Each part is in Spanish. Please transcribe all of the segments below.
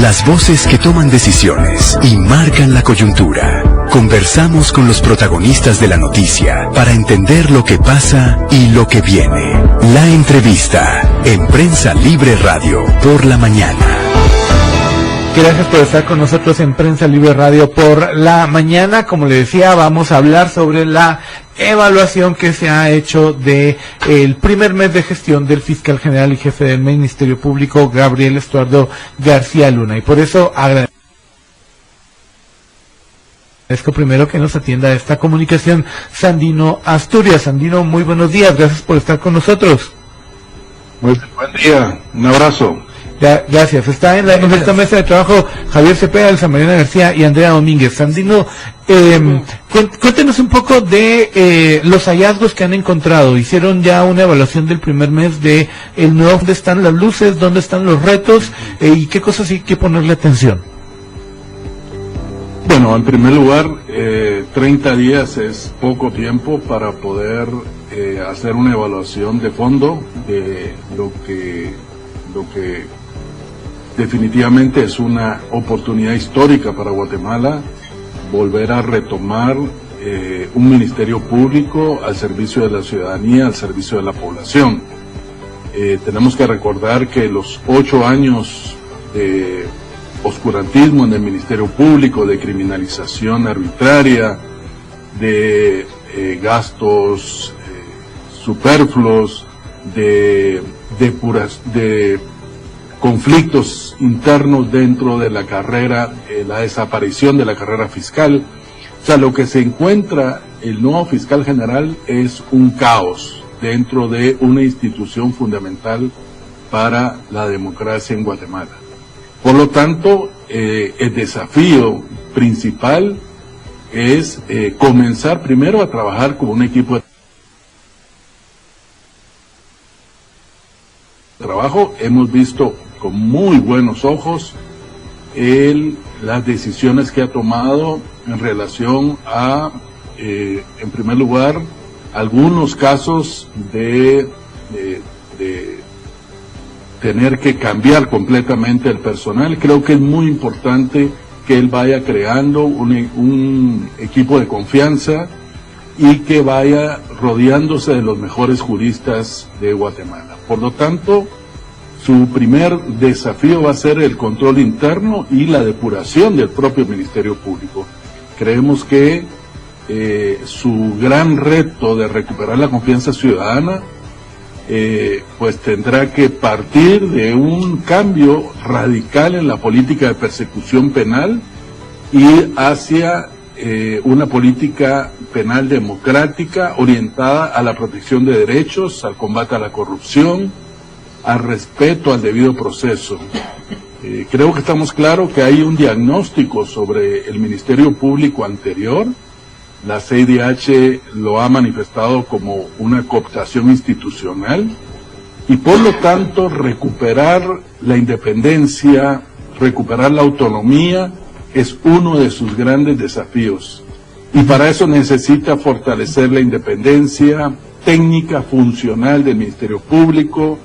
Las voces que toman decisiones y marcan la coyuntura. Conversamos con los protagonistas de la noticia para entender lo que pasa y lo que viene. La entrevista en Prensa Libre Radio por la mañana. Gracias por estar con nosotros en Prensa Libre Radio por la mañana. Como le decía, vamos a hablar sobre la evaluación que se ha hecho de el primer mes de gestión del fiscal general y jefe del Ministerio Público, Gabriel Estuardo García Luna. Y por eso agradezco primero que nos atienda esta comunicación Sandino Asturias. Sandino, muy buenos días, gracias por estar con nosotros. Muy buen día, un abrazo. Gracias. Está en esta mesa de trabajo Javier Cepeda, Elsa Mariana García y Andrea Domínguez. Sandino, cuéntenos un poco de los hallazgos que han encontrado. Hicieron ya una evaluación del primer mes de el nuevo, dónde están las luces, dónde están los retos y qué cosas hay que ponerle atención. Bueno, en primer lugar, 30 días es poco tiempo para poder hacer una evaluación de fondo de lo que definitivamente es una oportunidad histórica para Guatemala, volver a retomar un ministerio público al servicio de la ciudadanía, al servicio de la población. Tenemos que recordar que los 8 años de oscurantismo en el ministerio público, de criminalización arbitraria, de gastos superfluos, de conflictos internos dentro de la carrera, la desaparición de la carrera fiscal. O sea, lo que se encuentra el nuevo fiscal general es un caos dentro de una institución fundamental para la democracia en Guatemala. Por lo tanto, el desafío principal es comenzar primero a trabajar con un equipo de trabajo. Hemos visto con muy buenos ojos las decisiones que ha tomado en relación a, en primer lugar, algunos casos de tener que cambiar completamente el personal. Creo que es muy importante que él vaya creando un equipo de confianza y que vaya rodeándose de los mejores juristas de Guatemala. Por lo tanto, su primer desafío va a ser el control interno y la depuración del propio Ministerio Público. Creemos que su gran reto de recuperar la confianza ciudadana pues tendrá que partir de un cambio radical en la política de persecución penal y hacia una política penal democrática orientada a la protección de derechos, al combate a la corrupción, al respeto al debido proceso. Creo que estamos claros que hay un diagnóstico sobre el Ministerio Público anterior. La CIDH lo ha manifestado como una cooptación institucional y por lo tanto recuperar la independencia, recuperar la autonomía es uno de sus grandes desafíos. Y para eso necesita fortalecer la independencia técnica, funcional del Ministerio Público,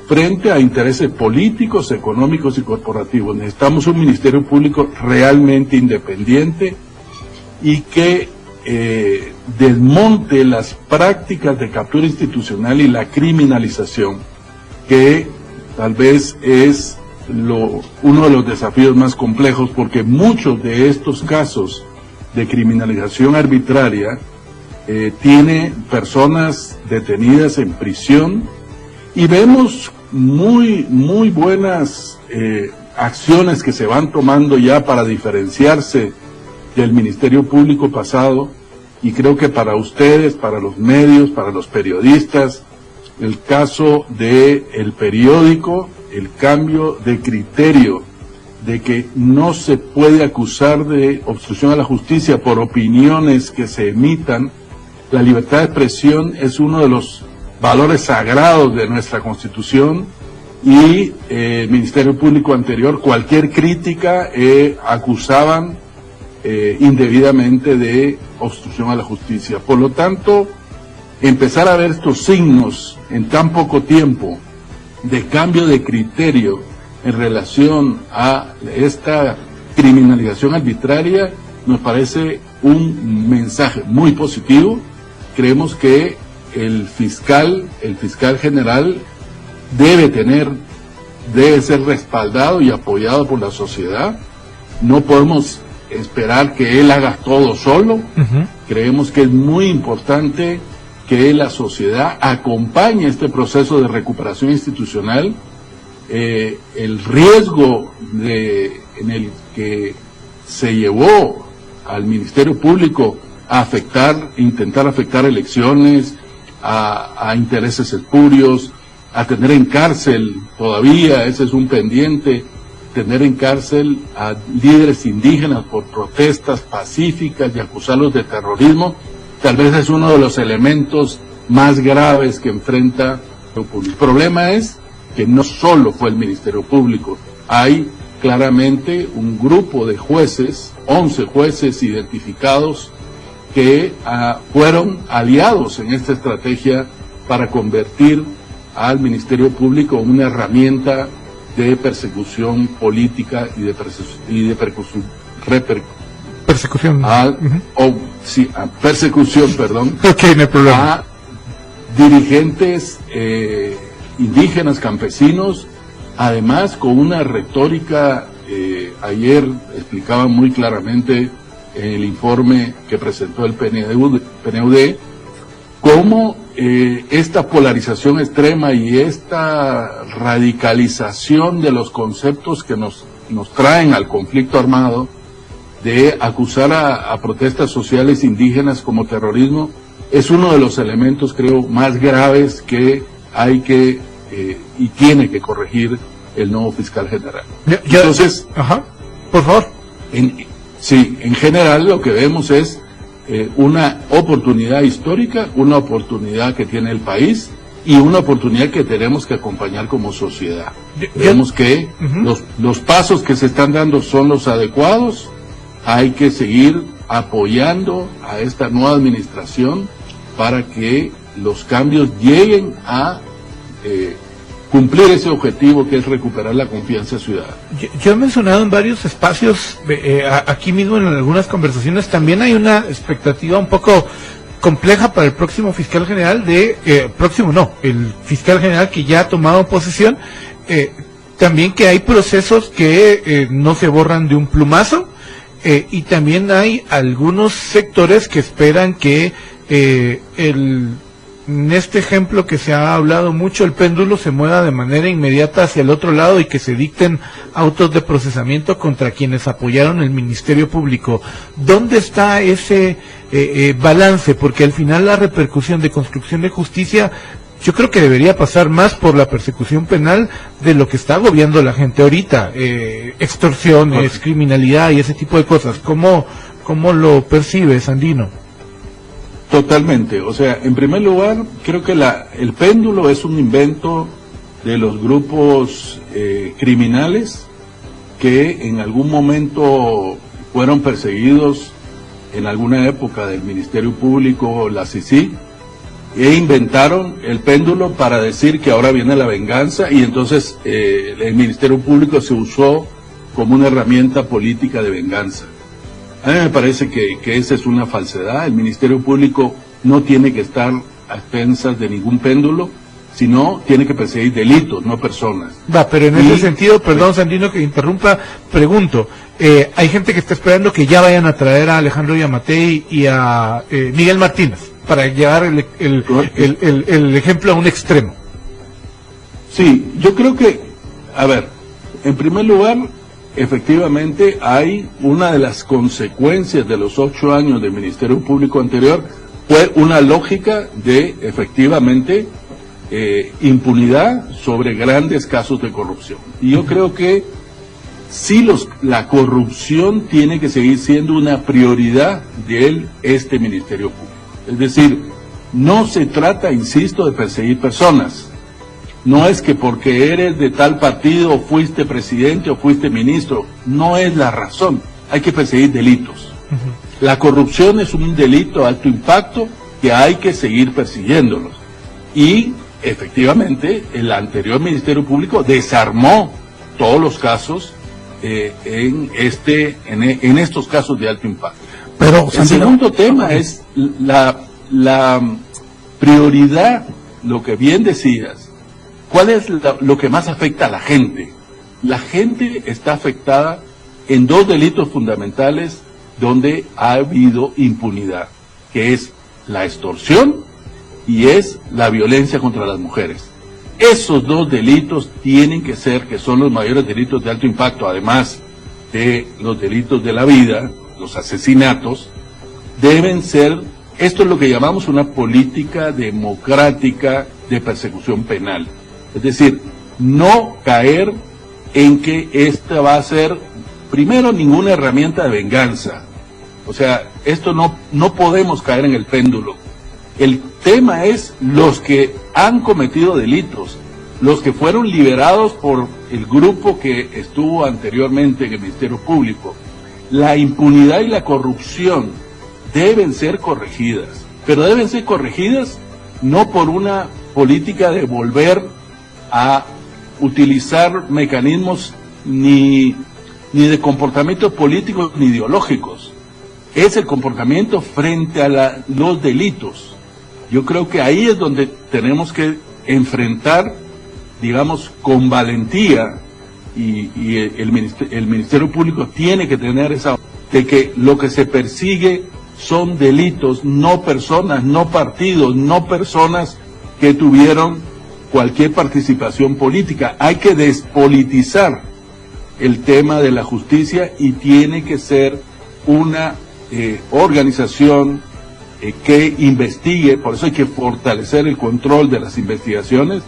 frente a intereses políticos, económicos y corporativos. Necesitamos un Ministerio Público realmente independiente y que desmonte las prácticas de captura institucional y la criminalización, que tal vez es uno de los desafíos más complejos, porque muchos de estos casos de criminalización arbitraria tiene personas detenidas en prisión y vemos muy buenas acciones que se van tomando ya para diferenciarse del Ministerio Público pasado, y creo que para ustedes, para los medios, para los periodistas, el caso de El Periódico, el cambio de criterio de que no se puede acusar de obstrucción a la justicia por opiniones que se emitan. La libertad de expresión es uno de los valores sagrados de nuestra Constitución, y el Ministerio Público anterior, cualquier crítica acusaban indebidamente de obstrucción a la justicia. Por lo tanto, empezar a ver estos signos en tan poco tiempo de cambio de criterio en relación a esta criminalización arbitraria nos parece un mensaje muy positivo. Creemos que el fiscal general debe ser respaldado y apoyado por la sociedad. No podemos esperar que él haga todo solo. Creemos que es muy importante que la sociedad acompañe este proceso de recuperación institucional. El riesgo en el que se llevó al Ministerio Público a intentar afectar elecciones, a intereses espurios, a tener en cárcel, todavía ese es un pendiente, tener en cárcel a líderes indígenas por protestas pacíficas y acusarlos de terrorismo, tal vez es uno de los elementos más graves que enfrenta el público. El problema es que no solo fue el Ministerio Público, hay claramente un grupo de jueces, 11 jueces identificados, que fueron aliados en esta estrategia para convertir al Ministerio Público en una herramienta de persecución política y de persecución, perdón, okay, no hay problema. A dirigentes indígenas, campesinos, además con una retórica, ayer explicaba muy claramente en el informe que presentó el PNUD, cómo esta polarización extrema y esta radicalización de los conceptos que nos traen al conflicto armado, de acusar a protestas sociales indígenas como terrorismo, es uno de los elementos, creo, más graves que hay que y tiene que corregir el nuevo fiscal general. Entonces, por favor. En general lo que vemos es una oportunidad histórica, una oportunidad que tiene el país y una oportunidad que tenemos que acompañar como sociedad. Vemos que los pasos que se están dando son los adecuados. Hay que seguir apoyando a esta nueva administración para que los cambios lleguen a cumplir ese objetivo que es recuperar la confianza ciudadana. Yo he mencionado en varios espacios, aquí mismo en algunas conversaciones, también hay una expectativa un poco compleja para el próximo fiscal general el fiscal general que ya ha tomado posesión, también que hay procesos que no se borran de un plumazo, y también hay algunos sectores que esperan que en este ejemplo que se ha hablado mucho, el péndulo se mueva de manera inmediata hacia el otro lado y que se dicten autos de procesamiento contra quienes apoyaron el Ministerio Público. ¿Dónde está ese balance? Porque al final la repercusión de construcción de justicia, yo creo que debería pasar más por la persecución penal de lo que está agobiando la gente ahorita, extorsiones, criminalidad y ese tipo de cosas. ¿Cómo lo percibe Sandino? Totalmente, o sea, en primer lugar, creo que el péndulo es un invento de los grupos criminales que en algún momento fueron perseguidos en alguna época del Ministerio Público, la CICI, e inventaron el péndulo para decir que ahora viene la venganza, y entonces el Ministerio Público se usó como una herramienta política de venganza. A mí me parece que esa es una falsedad. El Ministerio Público no tiene que estar a expensas de ningún péndulo, sino tiene que perseguir delitos, no personas. Pero en ese sentido, perdón Sandino que interrumpa, pregunto, hay gente que está esperando que ya vayan a traer a Alejandro Yamatei y a Miguel Martínez, para llevar el ejemplo a un extremo. Sí, yo creo que, en primer lugar, efectivamente hay una de las consecuencias de los 8 años del Ministerio Público anterior, fue una lógica de, efectivamente, impunidad sobre grandes casos de corrupción. Y yo creo que sí, la corrupción tiene que seguir siendo una prioridad de este Ministerio Público. Es decir, no se trata, insisto, de perseguir personas. No es que porque eres de tal partido o fuiste presidente o fuiste ministro, no es la razón. Hay que perseguir delitos. La corrupción es un delito de alto impacto que hay que seguir persiguiéndolos. Y efectivamente el anterior Ministerio Público desarmó todos los casos en estos casos de alto impacto. Pero el segundo tema es la prioridad, lo que bien decías. ¿Cuál es lo que más afecta a la gente? La gente está afectada en dos delitos fundamentales donde ha habido impunidad, que es la extorsión y es la violencia contra las mujeres. Esos dos delitos tienen que ser, que son los mayores delitos de alto impacto, además de los delitos de la vida, los asesinatos, deben ser, esto es lo que llamamos una política democrática de persecución penal. Es decir, no caer en que esta va a ser, primero, ninguna herramienta de venganza. O sea, esto no podemos caer en el péndulo. El tema es los que han cometido delitos, los que fueron liberados por el grupo que estuvo anteriormente en el Ministerio Público. La impunidad y la corrupción deben ser corregidas, pero deben ser corregidas no por una política de volver a utilizar mecanismos ni de comportamientos políticos ni ideológicos. Es el comportamiento frente a los delitos. Yo creo que ahí es donde tenemos que enfrentar, digamos, con valentía, y el Ministerio Público tiene que tener esa, de que lo que se persigue son delitos, no personas, no partidos, no personas que tuvieron cualquier participación política. Hay que despolitizar el tema de la justicia y tiene que ser una organización que investigue, por eso hay que fortalecer el control de las investigaciones,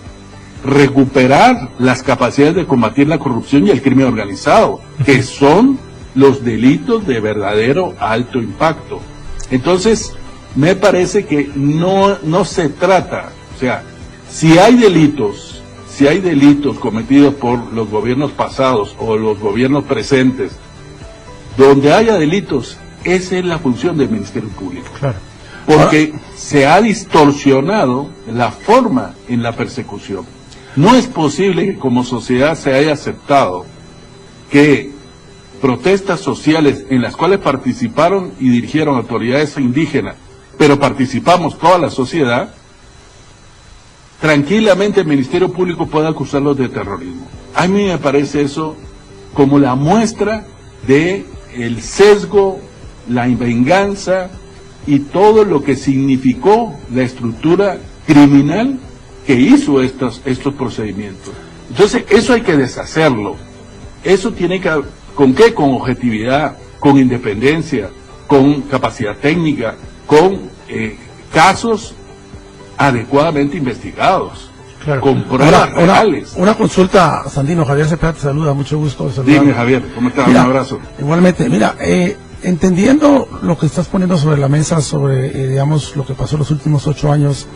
recuperar las capacidades de combatir la corrupción y el crimen organizado, que son los delitos de verdadero alto impacto. Entonces, me parece que no se trata, o sea, si hay delitos cometidos por los gobiernos pasados o los gobiernos presentes, donde haya delitos, esa es la función del Ministerio Público. Claro. Porque se ha distorsionado la forma en la persecución. No es posible que como sociedad se haya aceptado que protestas sociales en las cuales participaron y dirigieron autoridades indígenas, pero participamos toda la sociedad, tranquilamente el Ministerio Público puede acusarlos de terrorismo. A mí me parece eso como la muestra de el sesgo, la venganza y todo lo que significó la estructura criminal que hizo estos procedimientos. Entonces, eso hay que deshacerlo. Eso tiene que, ¿con qué? Con objetividad, con independencia, con capacidad técnica, con casos adecuadamente investigados, claro, con pruebas reales. Una consulta, Sandino. Javier Cepeda te saluda, mucho gusto. Dime, Javier, ¿cómo estás? Un abrazo. Igualmente, mira, entendiendo lo que estás poniendo sobre la mesa, sobre, digamos, lo que pasó los últimos 8 años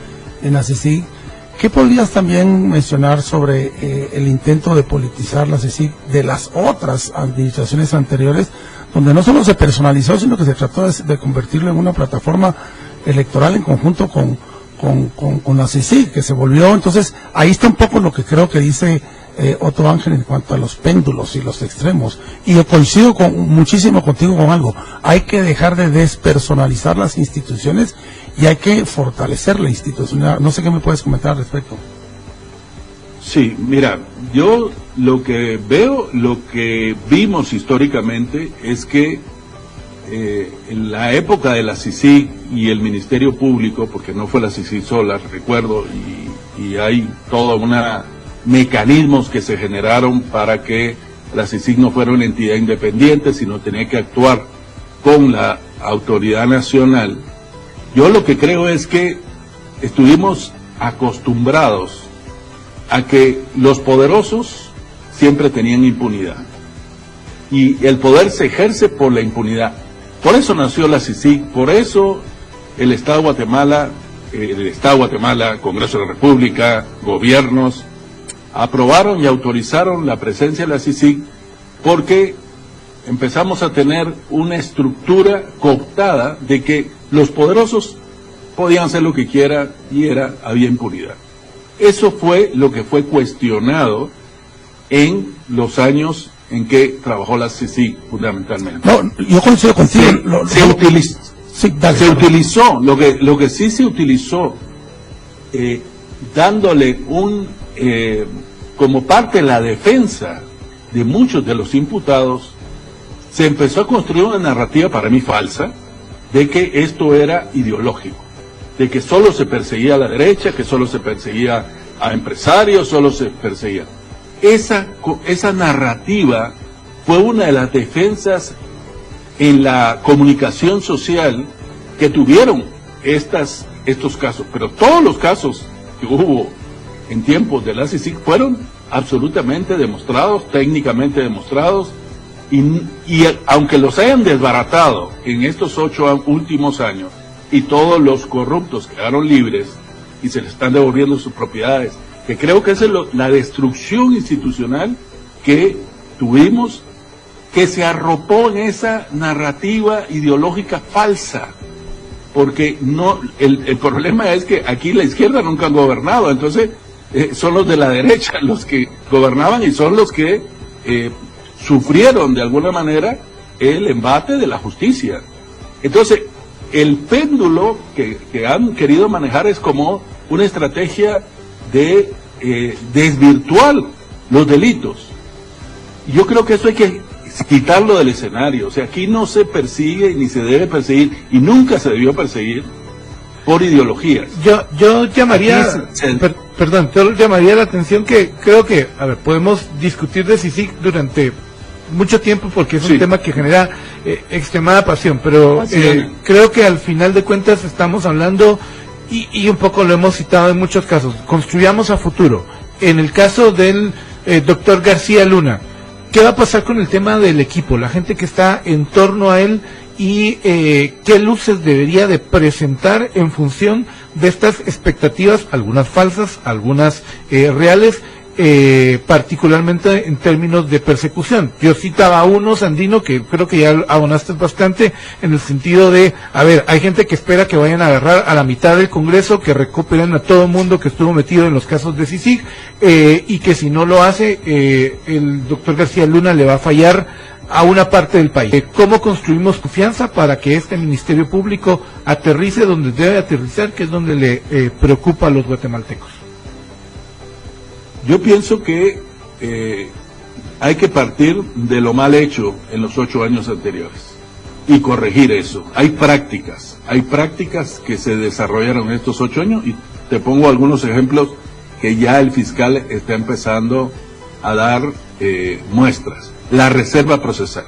en la CICIG, ¿qué podrías también mencionar sobre el intento de politizar la CICIG de las otras administraciones anteriores, donde no solo se personalizó, sino que se trató de convertirlo en una plataforma electoral en conjunto con la CICIG, que se volvió? Entonces, ahí está un poco lo que creo que dice Otto Ángel en cuanto a los péndulos y los extremos, y yo coincido muchísimo contigo con algo. Hay que dejar de despersonalizar las instituciones y hay que fortalecer la institucionalidad. No sé qué me puedes comentar al respecto. Sí, mira, yo lo que veo, lo que vimos históricamente es que en la época de la CICIG y el Ministerio Público, porque no fue la CICIG sola, recuerdo, y hay toda una mecanismos que se generaron para que la CICIG no fuera una entidad independiente, sino tenía que actuar con la autoridad nacional. Yo lo que creo es que estuvimos acostumbrados a que los poderosos siempre tenían impunidad, y el poder se ejerce por la impunidad. Por eso nació la CICIG, por eso el Estado de Guatemala, Congreso de la República, gobiernos, aprobaron y autorizaron la presencia de la CICIG, porque empezamos a tener una estructura cooptada de que los poderosos podían hacer lo que quieran y había impunidad. Eso fue lo que fue cuestionado en los años en que trabajó la CICIG fundamentalmente. No, yo coincido contigo. Se utilizó. Sí, dale, se utilizó, lo que sí se utilizó, dándole como parte de la defensa de muchos de los imputados, se empezó a construir una narrativa para mí falsa, de que esto era ideológico, de que solo se perseguía a la derecha, que solo se perseguía a empresarios, solo se perseguía. Esa narrativa fue una de las defensas en la comunicación social que tuvieron estos casos, pero todos los casos que hubo en tiempos de la CICIG fueron absolutamente demostrados, técnicamente demostrados, y aunque los hayan desbaratado en estos 8 últimos años y todos los corruptos quedaron libres y se les están devolviendo sus propiedades, que creo que esa es la destrucción institucional que tuvimos, que se arropó en esa narrativa ideológica falsa, porque no el problema es que aquí la izquierda nunca ha gobernado, entonces son los de la derecha los que gobernaban y son los que sufrieron de alguna manera el embate de la justicia. Entonces el péndulo que han querido manejar es como una estrategia de desvirtuar los delitos. Yo creo que eso hay que quitarlo del escenario. O sea, aquí no se persigue ni se debe perseguir y nunca se debió perseguir por ideologías. Yo llamaría, yo llamaría la atención que creo que, podemos discutir de CICIG durante mucho tiempo porque es un tema que genera extremada pasión, pero creo que al final de cuentas estamos hablando, y un poco lo hemos citado en muchos casos, construyamos a futuro. En el caso del doctor García Luna, ¿qué va a pasar con el tema del equipo, la gente que está en torno a él y qué luces debería de presentar en función de estas expectativas, algunas falsas, algunas reales, particularmente en términos de persecución? Yo citaba a uno, Sandino, que creo que ya abonaste bastante, en el sentido de, hay gente que espera que vayan a agarrar a la mitad del Congreso, que recuperen a todo el mundo que estuvo metido en los casos de CICIG, y que si no lo hace, el doctor García Luna le va a fallar a una parte del país. ¿Cómo construimos confianza para que este Ministerio Público aterrice donde debe aterrizar, que es donde le preocupa a los guatemaltecos? Yo pienso que hay que partir de lo mal hecho en los 8 años anteriores y corregir eso. Hay prácticas que se desarrollaron en estos 8 años y te pongo algunos ejemplos que ya el fiscal está empezando a dar muestras. La reserva procesal,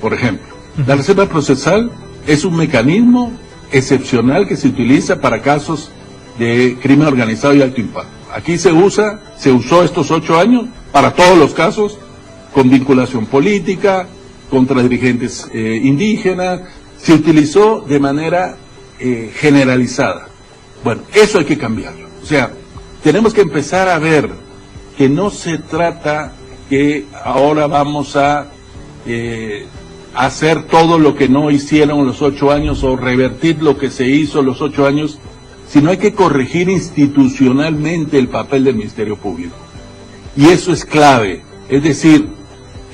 por ejemplo. La reserva procesal es un mecanismo excepcional que se utiliza para casos de crimen organizado y alto impacto. Aquí se usó estos 8 años para todos los casos con vinculación política, contra dirigentes indígenas, se utilizó de manera generalizada. Bueno, eso hay que cambiarlo. O sea, tenemos que empezar a ver que no se trata que ahora vamos a hacer todo lo que no hicieron los 8 años o revertir lo que se hizo los 8 años, sino hay que corregir institucionalmente el papel del Ministerio Público. Y eso es clave. Es decir,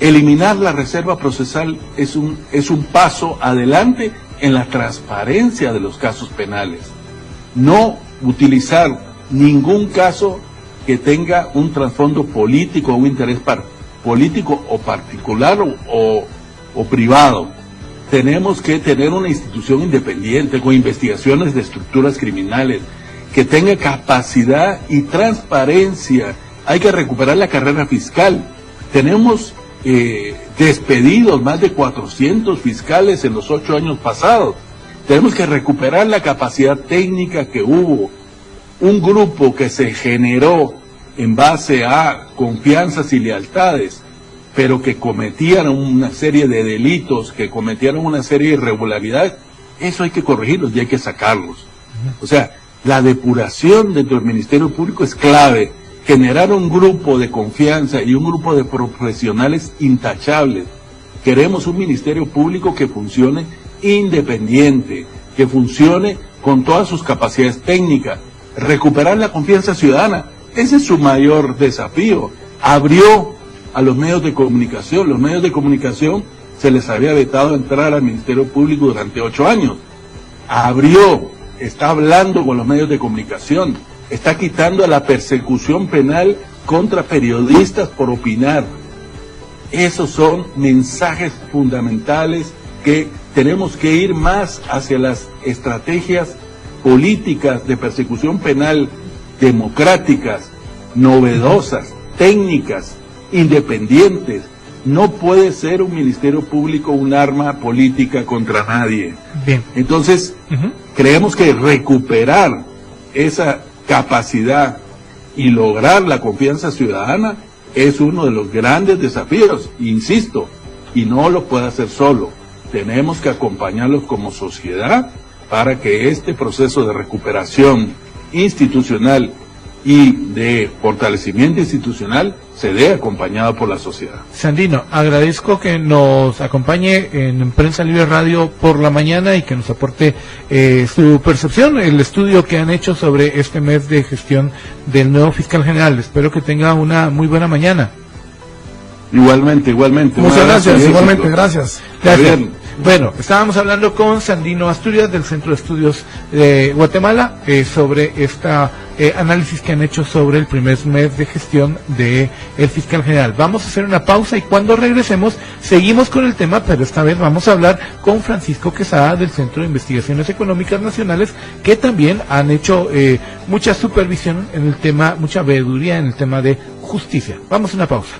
eliminar la reserva procesal es un paso adelante en la transparencia de los casos penales. No utilizar ningún caso que tenga un trasfondo político o un interés político o particular o privado. Tenemos que tener una institución independiente con investigaciones de estructuras criminales que tenga capacidad y transparencia. Hay que recuperar la carrera fiscal. Tenemos despedidos más de 400 fiscales en los 8 años pasados. Tenemos que recuperar la capacidad técnica que hubo. Un grupo que se generó en base a confianzas y lealtades, pero que cometieron una serie de delitos, que cometieron una serie de irregularidades, eso hay que corregirlos y hay que sacarlos. O sea, la depuración dentro del Ministerio Público es clave. Generar un grupo de confianza y un grupo de profesionales intachables. Queremos un Ministerio Público que funcione independiente, que funcione con todas sus capacidades técnicas. Recuperar la confianza ciudadana, ese es su mayor desafío. abrió a los medios de comunicación. Los medios de comunicación se les había vetado entrar al Ministerio Público durante 8 años. Abrió, está hablando con los medios de comunicación, está quitando la persecución penal contra periodistas por opinar. Esos son mensajes fundamentales que tenemos que ir más hacia las estrategias políticas de persecución penal democráticas, novedosas, técnicas, independientes. No puede ser un Ministerio Público un arma política contra nadie. Bien. Entonces, creemos que recuperar esa capacidad y lograr la confianza ciudadana es uno de los grandes desafíos, insisto, y no lo puede hacer solo. Tenemos que acompañarlos como sociedad para que este proceso de recuperación institucional y de fortalecimiento institucional se dé acompañado por la sociedad. Sandino, agradezco que nos acompañe en Prensa Libre Radio por la mañana y que nos aporte su percepción, el estudio que han hecho sobre este mes de gestión del nuevo fiscal general. Espero que tenga una muy buena mañana. Igualmente. Muchas gracias, igualmente, gracias. Gracias. Bueno, estábamos hablando con Sandino Asturias del Centro de Estudios de Guatemala sobre esta análisis que han hecho sobre el primer mes de gestión de el fiscal general. Vamos a hacer una pausa y cuando regresemos seguimos con el tema, pero esta vez vamos a hablar con Francisco Quesada del Centro de Investigaciones Económicas Nacionales, que también han hecho mucha supervisión en el tema, mucha veeduría en el tema de justicia. Vamos a una pausa.